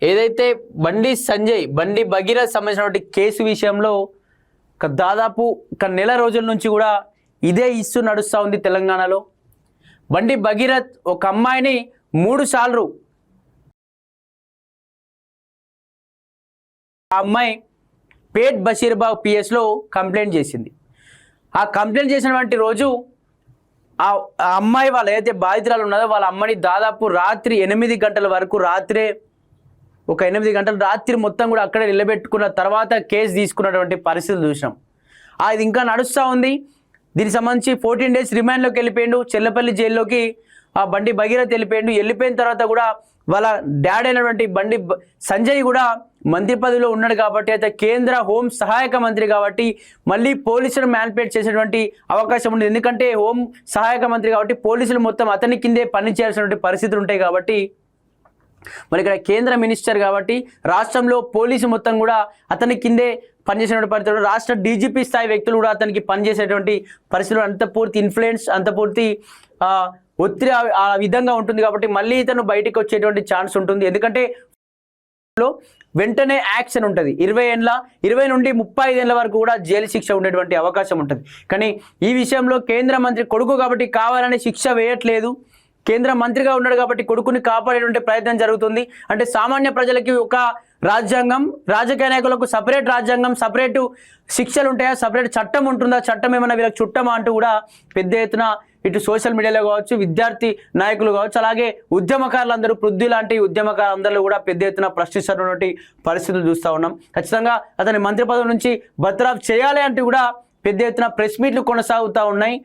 ఏదైతే బండి సంజయ్ బండి భగీరథ్ సంబంధించినటువంటి కేసు విషయంలో దాదాపు నెల రోజుల నుంచి కూడా ఇదే ఇష్యూ నడుస్తూ ఉంది తెలంగాణలో. బండి భగీరథ్ ఒక అమ్మాయిని 3 సార్లు ఆ అమ్మాయి పేట్ బషీర్బాగ్ పిఎస్లో కంప్లైంట్ చేసింది. ఆ కంప్లైంట్ చేసినటువంటి రోజు ఆ అమ్మాయి వాళ్ళు ఏదైతే బాధితురాలు ఉన్నదో వాళ్ళ అమ్మని దాదాపు రాత్రి 8 గంటల వరకు ఒక 8 గంటల రాత్రి మొత్తం కూడా అక్కడే నిలబెట్టుకున్న తర్వాత కేసు తీసుకున్నటువంటి పరిస్థితులు చూసినాం. ఇది ఇంకా నడుస్తూ ఉంది. దీనికి సంబంధించి 14 డేస్ రిమాండ్లోకి వెళ్ళిపోయిండు. చెల్లపల్లి జైల్లోకి ఆ బండి భగీరథ్ వెళ్ళిపోయిన తర్వాత కూడా వాళ్ళ డాడీ అయినటువంటి బండి సంజయ్ కూడా మంత్రి పదవిలో ఉన్నాడు కాబట్టి, అయితే కేంద్ర హోం సహాయక మంత్రి కాబట్టి మళ్ళీ పోలీసులు మ్యానిపులేట్ చేసేటువంటి అవకాశం ఉంది. ఎందుకంటే హోం సహాయక మంత్రి కాబట్టి పోలీసులు మొత్తం అతని కిందే పనిచేయాల్సినటువంటి పరిస్థితులు ఉంటాయి కాబట్టి, మరి ఇక్కడ కేంద్ర మినిస్టర్ కాబట్టి రాష్ట్రంలో పోలీసు మొత్తం కూడా అతని కిందే పనిచేసేటువంటి పరిస్థితులు, రాష్ట్ర డీజీపీ స్థాయి వ్యక్తులు కూడా అతనికి పనిచేసేటువంటి పరిస్థితులు, అంత పూర్తి ఇన్ఫ్లుయెన్స్, అంత పూర్తి ఒత్తిడి ఆ విధంగా ఉంటుంది కాబట్టి మళ్ళీ ఇతను బయటకు వచ్చేటువంటి ఛాన్స్ ఉంటుంది. ఎందుకంటే వెంటనే యాక్షన్ ఉంటుంది. 20 నుండి 35 ఏళ్ళ వరకు కూడా జైలు శిక్ష ఉండేటువంటి అవకాశం ఉంటుంది. కానీ ఈ విషయంలో కేంద్ర మంత్రి కొడుకు కాబట్టి కావాలని శిక్ష వేయట్లేదు. కేంద్ర మంత్రిగా ఉన్నాడు కాబట్టి కొడుకుని కాపాడేటువంటి ప్రయత్నం జరుగుతుంది. అంటే సామాన్య ప్రజలకి ఒక రాజ్యాంగం, రాజకీయ నాయకులకు సపరేట్ రాజ్యాంగం, సపరేట్ శిక్షలు ఉంటాయా, సపరేట్ చట్టం ఉంటుందా, చట్టం ఏమైనా వీళ్ళకి చుట్టమా అంటూ కూడా పెద్ద ఎత్తున ఇటు సోషల్ మీడియాలో కావచ్చు, విద్యార్థి నాయకులు కావచ్చు, అలాగే ఉద్యమకారులందరూ, పృథ్వీ లాంటి ఉద్యమకారులందరూ కూడా పెద్ద ఎత్తున ప్రశ్నిస్తున్నటువంటి పరిస్థితులు చూస్తూ ఉన్నాం. ఖచ్చితంగా అతని మంత్రి పదవి నుంచి బర్తరఫ్ చేయాలి అంటూ కూడా పెద్ద ఎత్తున ప్రెస్ మీట్లు కొనసాగుతూ ఉన్నాయి.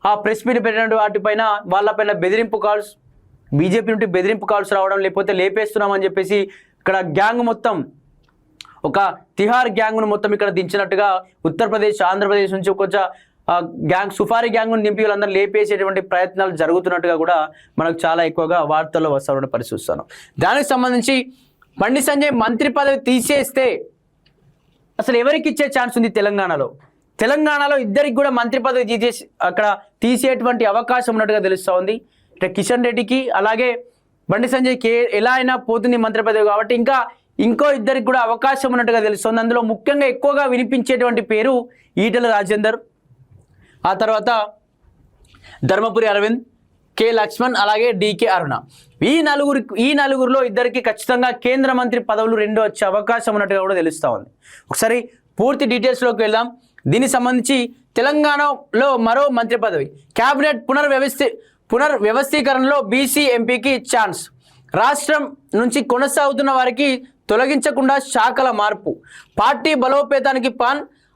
ఆ ప్రెస్ మీట్ పెట్టినటువంటి వాటిపైన వాళ్ళపైన బెదిరింపు కాల్స్, బీజేపీ నుండి బెదిరింపు కాల్స్ రావడం, లేకపోతే లేపేస్తున్నామని చెప్పేసి ఇక్కడ గ్యాంగ్ మొత్తం, ఒక తిహార్ గ్యాంగ్ను మొత్తం ఇక్కడ దించినట్టుగా ఉత్తరప్రదేశ్, ఆంధ్రప్రదేశ్ నుంచి కొంచెం గ్యాంగ్, సుఫారీ గ్యాంగ్ను నింపి వాళ్ళందరూ లేపేసేటువంటి ప్రయత్నాలు జరుగుతున్నట్టుగా కూడా మనకు చాలా ఎక్కువగా వార్తల్లో వస్తున్న పరిస్థితి చూస్తాను. దానికి సంబంధించి బండి సంజయ్ మంత్రి పదవి తీసేస్తే అసలు ఎవరికి ఇచ్చే ఛాన్స్ ఉంది తెలంగాణలో ఇద్దరికి కూడా మంత్రి పదవి తీసేసి అక్కడ తీసేటువంటి అవకాశం ఉన్నట్టుగా తెలుస్తూ ఉంది. ఇట్లా కిషన్ రెడ్డికి అలాగే బండి సంజయ్కి ఎలా అయినా పోతుంది మంత్రి పదవి కాబట్టి ఇంకో ఇద్దరికి కూడా అవకాశం ఉన్నట్టుగా తెలుస్తుంది. అందులో ముఖ్యంగా ఎక్కువగా వినిపించేటువంటి పేరు ఈటెల రాజేందర్, ఆ తర్వాత ధర్మపురి అరవింద్, కె లక్ష్మణ్, అలాగే డికే అరుణ. ఈ నలుగురిలో ఇద్దరికి ఖచ్చితంగా కేంద్ర మంత్రి పదవులు 2 వచ్చే అవకాశం ఉన్నట్టుగా కూడా తెలుస్తూ ఉంది. ఒకసారి పూర్తి డీటెయిల్స్లోకి వెళ్దాం. దీనికి సంబంధించి తెలంగాణలో మరో మంత్రి పదవి, క్యాబినెట్ పునర్వ్యవస్థీకరణలో బీసీ ఎంపీకి ఛాన్స్, రాష్ట్రం నుంచి కొనసాగుతున్న వారికి తొలగించకుండా శాఖల మార్పు, పార్టీ బలోపేతానికి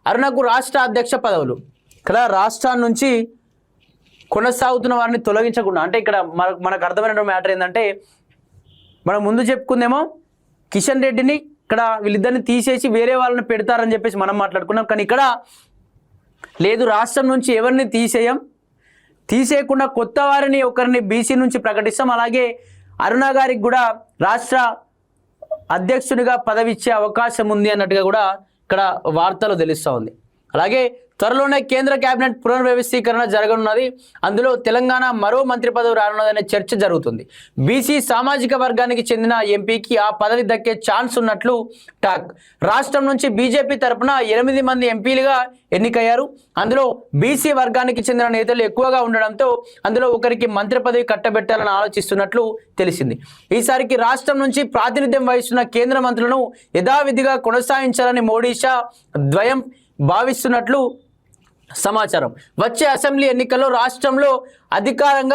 అరుణకు రాష్ట్ర అధ్యక్ష పదవులు. ఇక్కడ రాష్ట్రాన్ని నుంచి కొనసాగుతున్న వారిని తొలగించకుండా, అంటే ఇక్కడ మనకు అర్థమైన మ్యాటర్ ఏంటంటే, మనం ముందు చెప్పుకుందేమో కిషన్ రెడ్డిని ఇక్కడ వీళ్ళిద్దరిని తీసేసి వేరే వాళ్ళని పెడతారని చెప్పేసి మనం మాట్లాడుకున్నాం. కానీ ఇక్కడ లేదు, రాష్ట్రం నుంచి ఎవరిని తీసేయకుండా కొత్త వారిని ఒకరిని బీసీ నుంచి ప్రకటిస్తాం. అలాగే అరుణ గారికి కూడా రాష్ట్ర అధ్యక్షుడిగా పదవి ఇచ్చే అవకాశం ఉంది అన్నట్టుగా కూడా ఇక్కడ వార్తలు తెలుస్తూ ఉంది. అలాగే త్వరలోనే కేంద్ర కేబినెట్ పునర్వ్యవస్థీకరణ జరగనున్నది. అందులో తెలంగాణ మరో మంత్రి పదవి రానున్నదనే చర్చ జరుగుతుంది. బీసీ సామాజిక వర్గానికి చెందిన ఎంపీకి ఆ పదవి దక్కే ఛాన్స్ ఉన్నట్లు టాక్. రాష్ట్రం నుంచి బీజేపీ తరఫున 8 మంది ఎంపీలుగా ఎన్నికయ్యారు. అందులో బీసీ వర్గానికి చెందిన నేతలు ఎక్కువగా ఉండడంతో అందులో ఒకరికి మంత్రి పదవి కట్టబెట్టాలని ఆలోచిస్తున్నట్లు తెలిసింది. ఈసారికి రాష్ట్రం నుంచి ప్రాతినిధ్యం వహిస్తున్న కేంద్ర మంత్రులను యథావిధిగా కొనసాగించాలని మోడీ షా ద్వయం భావిస్తున్నట్లు సమాచారం. వచ్చే అసెంబ్లీ ఎన్నికల్లో రాష్ట్రంలో అధికారం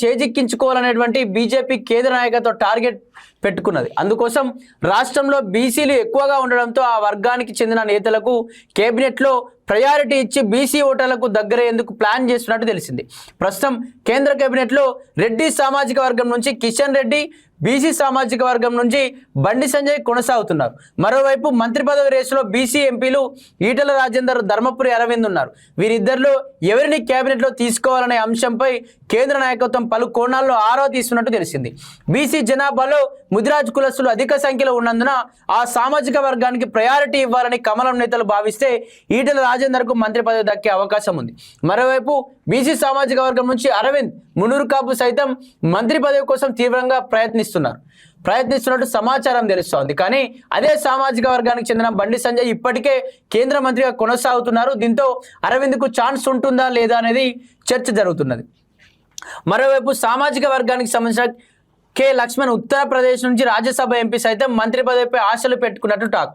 చేజిక్కించుకోవాలనేటువంటి బీజేపీ కేంద్ర నాయకత్వం టార్గెట్ పెట్టుకున్నది. అందుకోసం రాష్ట్రంలో బీసీలు ఎక్కువగా ఉండడంతో ఆ వర్గానికి చెందిన నేతలకు కేబినెట్లో ప్రయారిటీ ఇచ్చి బీసీ ఓటర్లకు దగ్గరయ్యేందుకు ప్లాన్ చేస్తున్నట్టు తెలిసింది. ప్రస్తుతం కేంద్ర కేబినెట్లో రెడ్డి సామాజిక వర్గం నుంచి కిషన్ రెడ్డి, బీసీ సామాజిక వర్గం నుంచి బండి సంజయ్ కొనసాగుతున్నారు. మరోవైపు మంత్రి పదవి రేసులో బీసీ ఎంపీలు ఈటెల రాజేందర్, ధర్మపురి అరవింద్ ఉన్నారు. వీరిద్దరిలో ఎవరిని కేబినెట్లో తీసుకోవాలనే అంశంపై కేంద్ర నాయకత్వం పలు కోణాల్లో ఆరా తీస్తున్నట్టు తెలిసింది. బీసీ జనాభాలో ముదిరాజ్ కులస్తులు అధిక సంఖ్యలో ఉన్నందున ఆ సామాజిక వర్గానికి ప్రయారిటీ ఇవ్వాలని కమలం నేతలు భావిస్తే ఈటెల రాజేందర్కు మంత్రి పదవి దక్కే అవకాశం ఉంది. మరోవైపు బీసీ సామాజిక వర్గం నుంచి అరవింద్, మునూరు కాపు సైతం మంత్రి పదవి కోసం తీవ్రంగా ప్రయత్నిస్తున్నట్టు సమాచారం తెలుస్తోంది. కానీ అదే సామాజిక వర్గానికి చెందిన బండి సంజయ్ ఇప్పటికే కేంద్ర మంత్రిగా కొనసాగుతున్నారు. దీంతో అరవింద్కు ఛాన్స్ ఉంటుందా లేదా అనేది చర్చ జరుగుతున్నది. మరోవైపు సామాజిక వర్గానికి సంబంధించిన కె లక్ష్మణ్ ఉత్తరప్రదేశ్ నుంచి రాజ్యసభ ఎంపీ సైతం మంత్రి పదవిపై ఆశలు పెట్టుకున్నట్టు టాక్.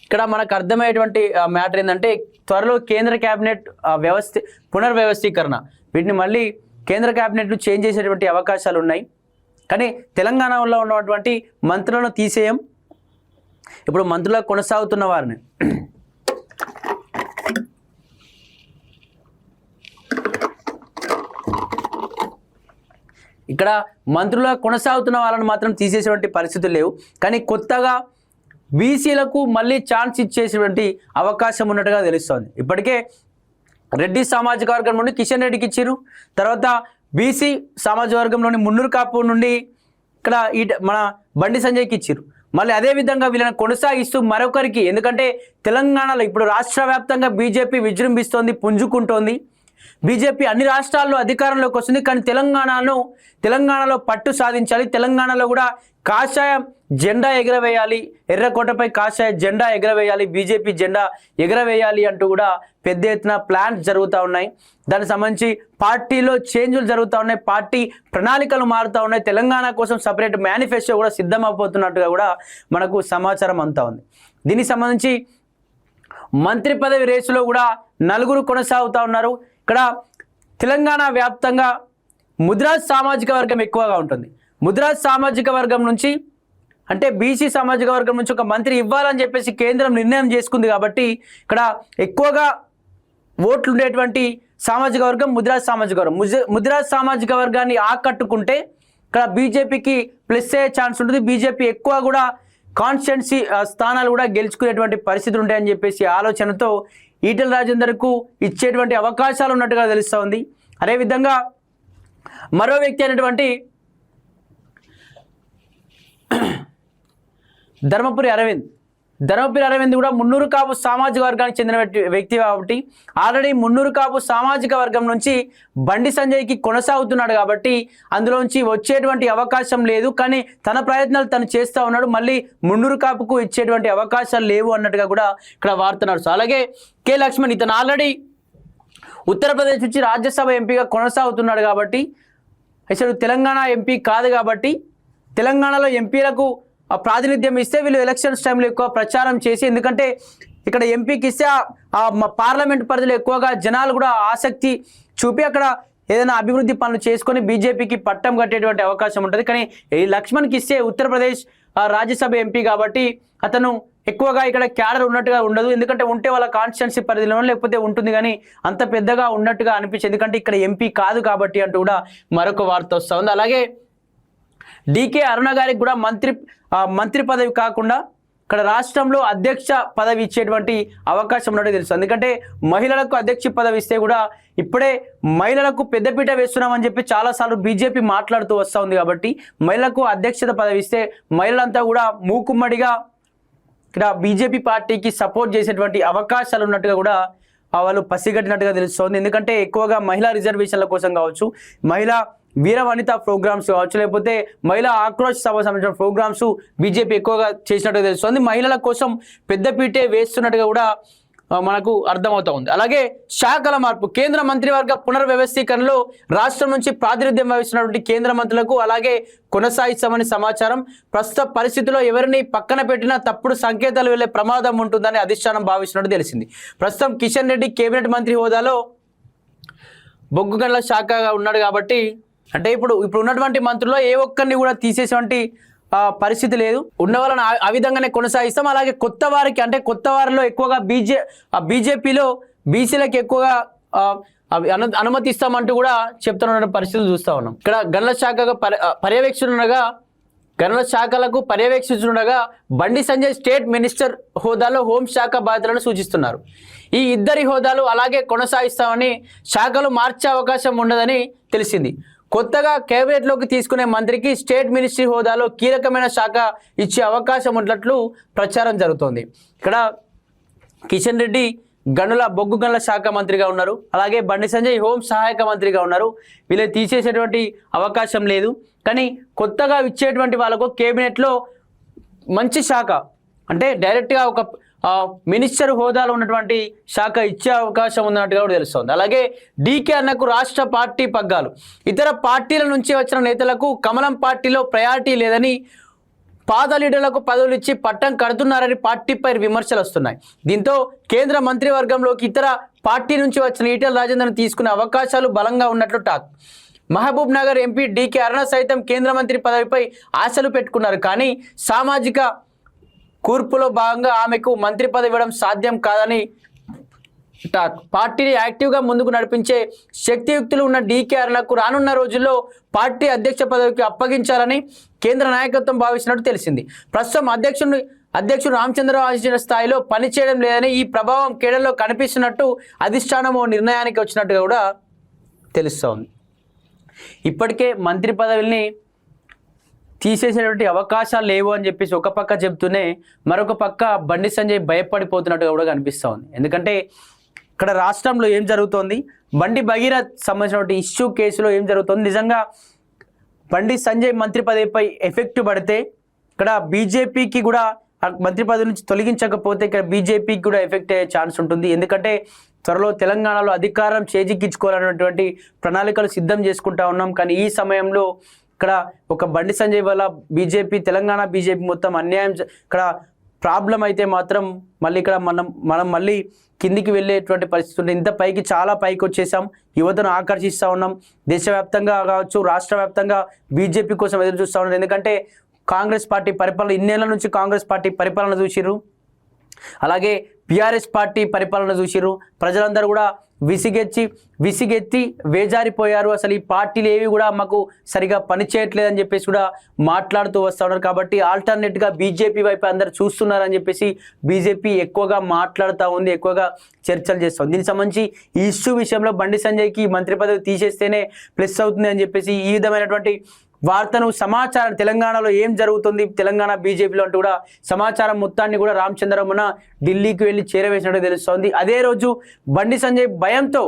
ఇక్కడ మనకు అర్థమయ్యేటువంటి మ్యాటర్ ఏంటంటే త్వరలో కేంద్ర క్యాబినెట్ పునర్వ్యవస్థీకరణ వీటిని మళ్ళీ కేంద్ర క్యాబినెట్ను చేంజ్ చేసేటువంటి అవకాశాలు ఉన్నాయి. కానీ తెలంగాణలో ఉన్నటువంటి మంత్రులను తీసేయం, ఇప్పుడు మంత్రులుగా కొనసాగుతున్న వారిని ఇక్కడ మంత్రులుగా కొనసాగుతున్న వాళ్ళని మాత్రం తీసేసేటువంటి పరిస్థితులు లేవు. కానీ కొత్తగా బీసీలకు మళ్ళీ ఛాన్స్ ఇచ్చేసేటువంటి అవకాశం ఉన్నట్టుగా తెలుస్తోంది. ఇప్పటికే రెడ్డి సామాజిక వర్గం నుండి కిషన్ రెడ్డికి ఇచ్చారు, తర్వాత బీసీ సామాజిక వర్గంలోని మున్నూరు కాపు నుండి ఇక్కడ మన బండి సంజయ్కి ఇచ్చారు. మళ్ళీ అదేవిధంగా వీళ్ళని కొనసాగిస్తూ మరొకరికి, ఎందుకంటే తెలంగాణలో ఇప్పుడు రాష్ట్ర వ్యాప్తంగా బీజేపీ విజృంభిస్తోంది, పుంజుకుంటోంది. బీజేపీ అన్ని రాష్ట్రాల్లో అధికారంలోకి వస్తుంది. కానీ తెలంగాణలో పట్టు సాధించాలి, తెలంగాణలో కూడా కాషాయ జెండా ఎగరవేయాలి, ఎర్రకోటపై కాషాయ జెండా ఎగరవేయాలి, బీజేపీ జెండా ఎగరవేయాలి అంటూ కూడా పెద్ద ఎత్తున ప్లాన్స్ జరుగుతూ ఉన్నాయి. దానికి సంబంధించి పార్టీలో చేంజ్లు జరుగుతూ ఉన్నాయి, పార్టీ ప్రణాళికలు మారుతూ ఉన్నాయి. తెలంగాణ కోసం సపరేట్ మేనిఫెస్టో కూడా సిద్ధమైపోతున్నట్టుగా కూడా మనకు సమాచారం అంతా ఉంది. దీనికి సంబంధించి మంత్రి పదవి రేసులో కూడా నలుగురు కొనసాగుతూ ఉన్నారు. ఇక్కడ తెలంగాణ వ్యాప్తంగా ముదిరాజ్ సామాజిక వర్గం ఎక్కువగా ఉంటుంది. ముదిరాజ్ సామాజిక వర్గం నుంచి అంటే బీసీ సామాజిక వర్గం నుంచి ఒక మంత్రి ఇవ్వాలని చెప్పేసి కేంద్రం నిర్ణయం చేసుకుంది. కాబట్టి ఇక్కడ ఎక్కువగా ఓట్లు ఉండేటువంటి సామాజిక వర్గం ముదిరాజ్ సామాజిక వర్గం. ముదిరాజ్ సామాజిక వర్గాన్ని ఆకట్టుకుంటే ఇక్కడ బీజేపీకి ప్లస్ అయ్యే ఛాన్స్ ఉంటుంది. బీజేపీ ఎక్కువ కూడా కాన్స్టిట్యున్సీ స్థానాలు కూడా గెలుచుకునేటువంటి పరిస్థితులు ఉంటాయని చెప్పేసి ఆలోచనతో ఈటెల రాజేందర్కు ఇచ్చేటువంటి అవకాశాలు ఉన్నట్టుగా తెలుస్తూ ఉంది. అదేవిధంగా మరో వ్యక్తి అయినటువంటి ధర్మపురి అరవింద్ కూడా మున్నూరు కాపు సామాజిక వర్గానికి చెందిన వ్యక్తి కాబట్టి ఆల్రెడీ మున్నూరు కాపు సామాజిక వర్గం నుంచి బండి సంజయ్కి కొనసాగుతున్నాడు కాబట్టి అందులోంచి వచ్చేటువంటి అవకాశం లేదు. కానీ తన ప్రయత్నాలు తను చేస్తూ ఉన్నాడు, మళ్ళీ మున్నూరు కాపుకు ఇచ్చేటువంటి అవకాశాలు లేవు అన్నట్టుగా కూడా ఇక్కడ వార్తన్నారు. అలాగే కె లక్ష్మణ్ ఇతను ఆల్రెడీ ఉత్తరప్రదేశ్ నుంచి రాజ్యసభ ఎంపీగా కొనసాగుతున్నాడు కాబట్టి అసలు తెలంగాణ ఎంపీ కాదు కాబట్టి తెలంగాణలో ఎంపీలకు ప్రాతినిధ్యం ఇస్తే వీళ్ళు ఎలక్షన్స్ టైంలో ఎక్కువ ప్రచారం చేసి, ఎందుకంటే ఇక్కడ ఎంపీకి ఇస్తే పార్లమెంట్ పరిధిలో ఎక్కువగా జనాలు కూడా ఆసక్తి చూపి అక్కడ ఏదైనా అభివృద్ధి పనులు చేసుకొని బీజేపీకి పట్టం కట్టేటువంటి అవకాశం ఉంటుంది. కానీ ఈ లక్ష్మణ్కి ఇస్తే ఉత్తరప్రదేశ్ రాజ్యసభ ఎంపీ కాబట్టి అతను ఎక్కువగా ఇక్కడ క్యాడర్ ఉన్నట్టుగా ఉండదు, ఎందుకంటే ఉంటే వాళ్ళ కాన్స్టిట్యున్సీ పరిధిలో లేకపోతే ఉంటుంది, కానీ అంత పెద్దగా ఉన్నట్టుగా అనిపించింది ఎందుకంటే ఇక్కడ ఎంపీ కాదు కాబట్టి అంటూ కూడా మరొక వార్త వస్తూ ఉంది. అలాగే డికే అరుణ గారికి కూడా మంత్రి పదవి కాకుండా ఇక్కడ రాష్ట్రంలో అధ్యక్ష పదవి ఇచ్చేటువంటి అవకాశం ఉన్నట్టు తెలుసు. ఎందుకంటే మహిళలకు అధ్యక్ష పదవి ఇస్తే కూడా ఇప్పుడే మహిళలకు పెద్దపీట వేస్తున్నామని చెప్పి చాలాసార్లు బీజేపీ మాట్లాడుతూ వస్తూ ఉంది. కాబట్టి మహిళలకు అధ్యక్షత పదవి ఇస్తే మహిళలంతా కూడా మూకుమ్మడిగా ఇక్కడ బీజేపీ పార్టీకి సపోర్ట్ చేసేటువంటి అవకాశాలు ఉన్నట్టుగా కూడా వాళ్ళు పసిగట్టినట్టుగా తెలుస్తోంది. ఎందుకంటే ఎక్కువగా మహిళా రిజర్వేషన్ల కోసం కావచ్చు, మహిళా వీర వనిత ప్రోగ్రామ్స్ కావచ్చు, లేకపోతే మహిళా ఆక్రోష్ సభ సంబంధించిన ప్రోగ్రామ్స్ బీజేపీ ఎక్కువగా చేసినట్టుగా తెలుస్తుంది. మహిళల కోసం పెద్దపీటే వేస్తున్నట్టుగా కూడా మనకు అర్థమవుతా ఉంది. అలాగే శాఖల మార్పు, కేంద్ర మంత్రివర్గ పునర్వ్యవస్థీకరణలో రాష్ట్రం నుంచి ప్రాతినిధ్యం వహిస్తున్నటువంటి కేంద్ర మంత్రులకు అలాగే కొనసాగిస్తామని సమాచారం. ప్రస్తుత పరిస్థితుల్లో ఎవరిని పక్కన పెట్టినా తప్పుడు సంకేతాలు వెళ్లే ప్రమాదం ఉంటుందని అధిష్టానం భావిస్తున్నట్టు తెలిసింది. ప్రస్తుతం కిషన్ రెడ్డి కేబినెట్ మంత్రి హోదాలో బొగ్గు గనుల శాఖగా ఉన్నాడు కాబట్టి అంటే ఇప్పుడు ఉన్నటువంటి మంత్రుల్లో ఏ ఒక్కరిని కూడా తీసేసేటువంటి పరిస్థితి లేదు. ఉన్న వాళ్ళని ఆ విధంగానే కొనసాగిస్తాం. అలాగే కొత్త వారికి అంటే కొత్త వారిలో ఎక్కువగా బీజేపీలో బీసీలకు ఎక్కువగా అనుమతిస్తామంటూ కూడా చెప్తున్న పరిస్థితులు చూస్తూ ఉన్నాం. ఇక్కడ గనుల శాఖలకు పర్యవేక్షిస్తుండగా బండి సంజయ్ స్టేట్ మినిస్టర్ హోదాలో హోంశాఖ బాధ్యతలను సూచిస్తున్నారు. ఈ ఇద్దరి హోదాలు అలాగే కొనసాగిస్తామని, శాఖలు మార్చే అవకాశం ఉండదని తెలిసింది. కొత్తగా కేబినెట్లోకి తీసుకునే మంత్రికి స్టేట్ మినిస్ట్రీ హోదాలో కీలకమైన శాఖ ఇచ్చే అవకాశం ఉన్నట్లు ప్రచారం జరుగుతోంది. ఇక్కడ కిషన్ రెడ్డి గనుల బొగ్గు గనుల శాఖ మంత్రిగా ఉన్నారు. అలాగే బండి సంజయ్ హోం సహాయక మంత్రిగా ఉన్నారు. వీళ్ళు తీసేసేటువంటి అవకాశం లేదు. కానీ కొత్తగా ఇచ్చేటువంటి వాళ్ళకు కేబినెట్లో మంచి శాఖ అంటే డైరెక్ట్గా ఒక మినిస్టర్ హోదాలో ఉన్నటువంటి శాఖ ఇచ్చే అవకాశం ఉన్నట్టుగా కూడా తెలుస్తోంది. అలాగే డీకే అన్నకు రాష్ట్ర పార్టీ పగ్గాలు. ఇతర పార్టీల నుంచి వచ్చిన నేతలకు కమలం పార్టీలో ప్రయారిటీ లేదని, పాత లీడర్లకు పదవులు ఇచ్చి పట్టం కడుతున్నారని పార్టీపై విమర్శలు వస్తున్నాయి. దీంతో కేంద్ర మంత్రివర్గంలోకి ఇతర పార్టీ నుంచి వచ్చిన ఈటెల రాజేందర్ను తీసుకునే అవకాశాలు బలంగా ఉన్నట్లు talk. Mahbubnagar MP D K Aruna సైతం కేంద్ర మంత్రి పదవిపై ఆశలు పెట్టుకున్నారు. కానీ సామాజిక కూర్పులో భాగంగా ఆమెకు మంత్రి పదవి ఇవ్వడం సాధ్యం కాదని టాక్. పార్టీని యాక్టివ్గా ముందుకు నడిపించే శక్తియుక్తులు ఉన్న డీకే అరుణకు రానున్న రోజుల్లో పార్టీ అధ్యక్ష పదవికి అప్పగించాలని కేంద్ర నాయకత్వం భావిస్తున్నట్టు తెలిసింది. ప్రస్తుతం అధ్యక్షుడు రామచంద్రరావు ఆశించిన స్థాయిలో పనిచేయడం లేదని, ఈ ప్రభావం కేడర్లో కనిపిస్తున్నట్టు అధిష్టానం ఓ నిర్ణయానికి వచ్చినట్టుగా కూడా తెలుస్తోంది. ఇప్పటికే మంత్రి పదవిని తీసేసేటువంటి అవకాశాలు లేవు అని చెప్పేసి ఒక పక్క చెప్తూనే మరొక పక్క బండి సంజయ్ భయపడిపోతున్నట్టుగా కూడా కనిపిస్తూ ఉంది. ఎందుకంటే ఇక్కడ రాష్ట్రంలో ఏం జరుగుతోంది, బండి భగీరథ్ సంబంధించినటువంటి ఇష్యూ కేసులో ఏం జరుగుతుంది, నిజంగా బండి సంజయ్ మంత్రి పదవిపై ఎఫెక్ట్ పడితే ఇక్కడ బీజేపీకి కూడా మంత్రి పదవి నుంచి తొలగించకపోతే ఇక్కడ బీజేపీకి కూడా ఎఫెక్ట్ అయ్యే ఛాన్స్ ఉంటుంది. ఎందుకంటే త్వరలో తెలంగాణలో అధికారం చేజిక్కించుకోవాలనేటువంటి ప్రణాళికలు సిద్ధం చేసుకుంటా ఉన్నాం. కానీ ఈ సమయంలో ఇక్కడ ఒక బండి సంజయ్ వల్ల బీజేపీ తెలంగాణ బీజేపీ మొత్తం అన్యాయం, ఇక్కడ ప్రాబ్లం అయితే మాత్రం మళ్ళీ ఇక్కడ మనం మళ్ళీ కిందికి వెళ్ళేటువంటి పరిస్థితి ఉంది. ఇంత పైకి చాలా పైకి వచ్చేసాం, యువతను ఆకర్షిస్తూ ఉన్నాం. దేశవ్యాప్తంగా కావచ్చు, రాష్ట్ర వ్యాప్తంగా బీజేపీ కోసం ఎదురు చూస్తూ ఉన్నాం. ఎందుకంటే కాంగ్రెస్ పార్టీ పరిపాలన, ఇన్నేళ్ల నుంచి కాంగ్రెస్ పార్టీ పరిపాలన చూసిర్రు, అలాగే బీఆర్ఎస్ పార్టీ పరిపాలన చూసిర్రు. ప్రజలందరూ కూడా విసిగెత్తి వేజారిపోయారు. అసలు ఈ పార్టీలు ఏవి కూడా మాకు సరిగా పనిచేయట్లేదని చెప్పేసి కూడా మాట్లాడుతూ వస్తూ ఉన్నారు. కాబట్టి ఆల్టర్నేట్గా బీజేపీ వైపు అందరు చూస్తున్నారని చెప్పేసి బీజేపీ ఎక్కువగా మాట్లాడుతూ ఉంది, ఎక్కువగా చర్చలు చేస్తుంది. దీనికి సంబంధించి ఈ ఇష్యూ విషయంలో బండి సంజయ్కి మంత్రి పదవి తీసేస్తేనే ప్లస్ అవుతుంది అని చెప్పేసి ఈ విధమైనటువంటి వార్తను, సమాచారం, తెలంగాణలో ఏం జరుగుతుంది తెలంగాణ బీజేపీలో అంటూ కూడా సమాచారం మొత్తాన్ని కూడా రామచంద్రమున ఢిల్లీకి వెళ్ళి చేరవేసినట్టు తెలుస్తోంది. అదే రోజు బండి సంజయ్ భయంతో,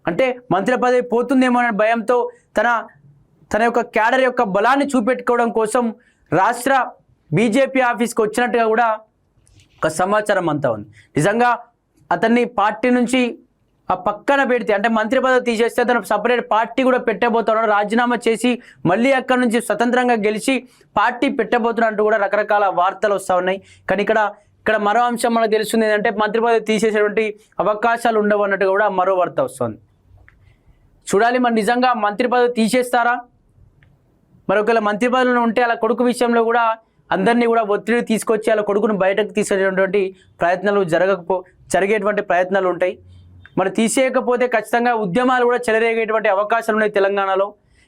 అంటే మంత్రి పదవి పోతుందేమో అనే భయంతో తన యొక్క క్యాడర్ యొక్క బలాన్ని చూపెట్టుకోవడం కోసం రాష్ట్ర బీజేపీ ఆఫీస్కి వచ్చినట్టుగా కూడా ఒక సమాచారం అంతా ఉంది. నిజంగా అతన్ని పార్టీ నుంచి ఆ పక్కన పెడితే, అంటే మంత్రి పదవి తీసేస్తే తను సపరేట్ పార్టీ కూడా పెట్టబోతున్నాడు, రాజీనామా చేసి మళ్ళీ అక్కడ నుంచి స్వతంత్రంగా గెలిచి పార్టీ పెట్టబోతున్నట్టు కూడా రకరకాల వార్తలు వస్తూ ఉన్నాయి. కానీ ఇక్కడ మరో అంశం మనకు తెలుస్తుంది ఏంటంటే మంత్రి పదవి తీసేసేటువంటి అవకాశాలు ఉండవు అన్నట్టు కూడా మరో వార్త వస్తుంది. చూడాలి మరి నిజంగా మంత్రి పదవి తీసేస్తారా, మరొకవేళ మంత్రి పదవులు ఉంటే అలా కొడుకు విషయంలో కూడా అందరినీ కూడా ఒత్తిడి తీసుకొచ్చి అలా కొడుకును బయటకు తీసుకొచ్చేటువంటి ప్రయత్నాలు జరిగేటువంటి ప్రయత్నాలు ఉంటాయి. మరి తీసేయకపోతే ఖచ్చితంగా ఉద్యమాలు కూడా చెలరేగేటువంటి అవకాశాలు ఉన్నాయి తెలంగాణలో.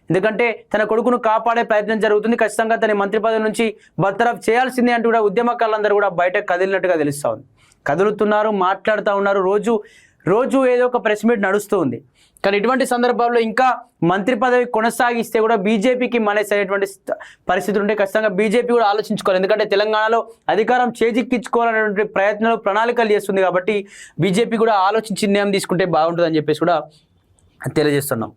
ఎందుకంటే తన కొడుకును కాపాడే ప్రయత్నం జరుగుతుంది, ఖచ్చితంగా తన మంత్రి పదవి నుంచి బర్తరఫ్ చేయాల్సిందే అంటూ కూడా ఉద్యమకారులందరూ కూడా బయటకు కదిలినట్టుగా తెలుస్తూ ఉంది. కదులుతున్నారు, మాట్లాడుతూ ఉన్నారు, రోజు ఏదో ఒక ప్రెస్ మీట్ నడుస్తూ ఉంది. కానీ ఇటువంటి సందర్భాల్లో ఇంకా మంత్రి పదవి కొనసాగిస్తే కూడా బీజేపీకి మానేసేటువంటి పరిస్థితులు ఉంటే ఖచ్చితంగా బీజేపీ కూడా ఆలోచించుకోవాలి. ఎందుకంటే తెలంగాణలో అధికారం చేజిక్కించుకోవాలనేటువంటి ప్రయత్నాలు, ప్రణాళికలు చేస్తుంది. కాబట్టి బీజేపీ కూడా ఆలోచించి నిర్ణయం తీసుకుంటే బాగుంటుందని చెప్పేసి కూడా తెలియజేస్తున్నాం.